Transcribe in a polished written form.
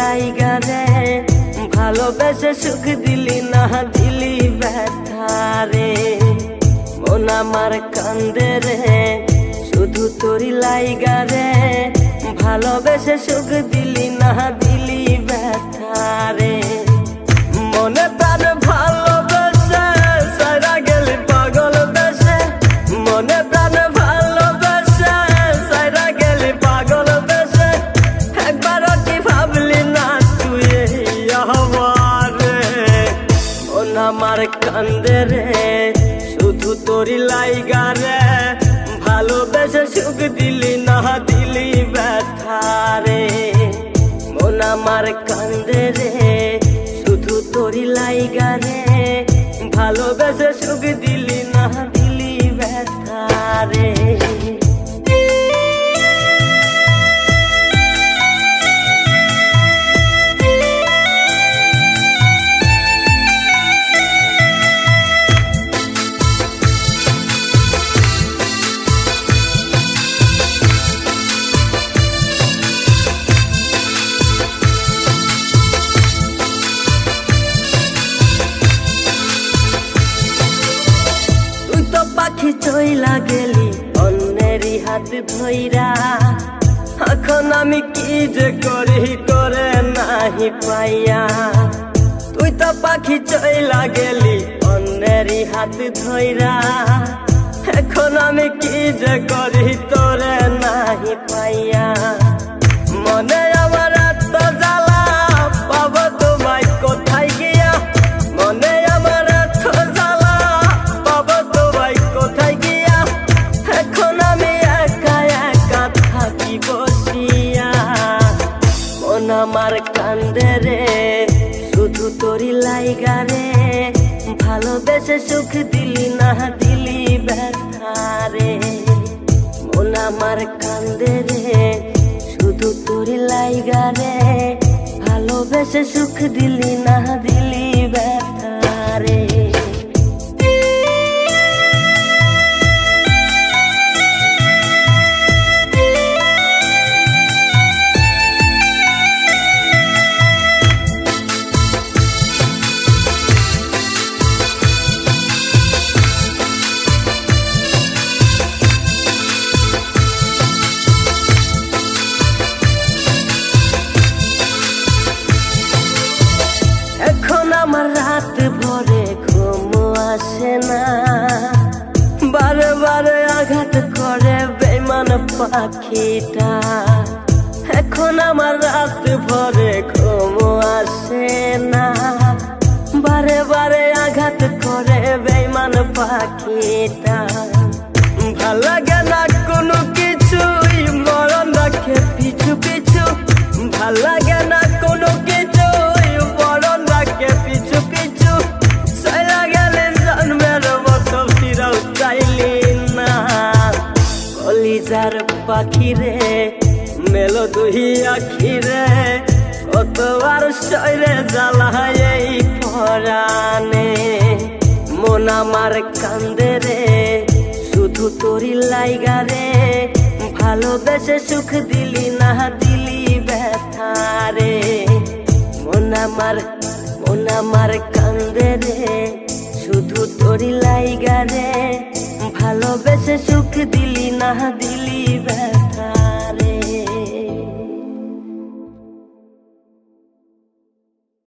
লাইগা রে ভালোবেসে সুখ দিলি না দিলি ব্যথা রে। মন আমার কান্দে রে শুধু তোরি লাইগা রে ভালোবেসে সুখ দিলি না দিলি ব্যথা রে। মনে প্রাণ ভালোবেসে সারা গেলি পাগল বেশে, মনে প্রাণ ভালোবেসে সারা গেলি পাগল বেশে। একবারও কি ভাবলি না তুই আমারে? মন আমার কান্দে রে শুধু তোরি লাইগা রে ভালোবেসে সুখ দিলি না দিলি ব্যথা রে। মন আমার কান্দে রে শুধু তোরি লাইগা রে ভালোবেসে সুখ দিলি না দিলি ব্যথা রে। পাখি চইলা গেলি অন্যেরই হাত ধইরা, এখন আমি কি যে করি তোরে নাহি পাইয়া। তুই তো পাখি চইলা গেলি অন্যেরই হাত ধইরা, এখন আমি কি যে করি তোরে নাহি পাইয়া। মনে আমার এত জ্বালা পাবো তোমায় কোথায় গিয়া, মনে আমার এত জ্বালা পাবো তোমায় কোথায় গিয়া। এখন আমি একা একা থাকি বসিয়া। মন আমার কান্দে রে শুধু তোরি লাইগা রে ভালোবেসে সুখ দিলি না দিলি ব্যথা রে। মন আমার কান্দে রে শুধু তোরি লাইগা রে ভালোবেসে সুখ দিলি না দিলি ব্যথা রে। এখন আমার রাত ভরে ঘুম আসে না, বারে বারে আঘাত করে বেঈমান পাখিটা। এখন আমার রাত ভরে ঘুম আসে না, বারে বারে আঘাত করে বেঈমান পাখিটা। ভাল লাগে না কোনো কিছুই মরণ রাখে পিছু পিছু, ভাল লাগে না কোনো কিছুই মরণ রাখে পিছু পিছু। চলা গেলে জন্মের মতো ফিরাও চাইলি না। কলিজার পাখি রে মেলো দুই আখি রে কতবার শরীরে জ্বালায় এই পরাণে। মন আমার কান্দে রে শুধু তোরি লাইগা রে ভালোবেসে সুখ দিলি না দিলি ব্যথা রে। মন আমার কান্দে রে শুধু তোরি লাইগা রে ভালোবেসে সুখ দিলি না দিলি ব্যথা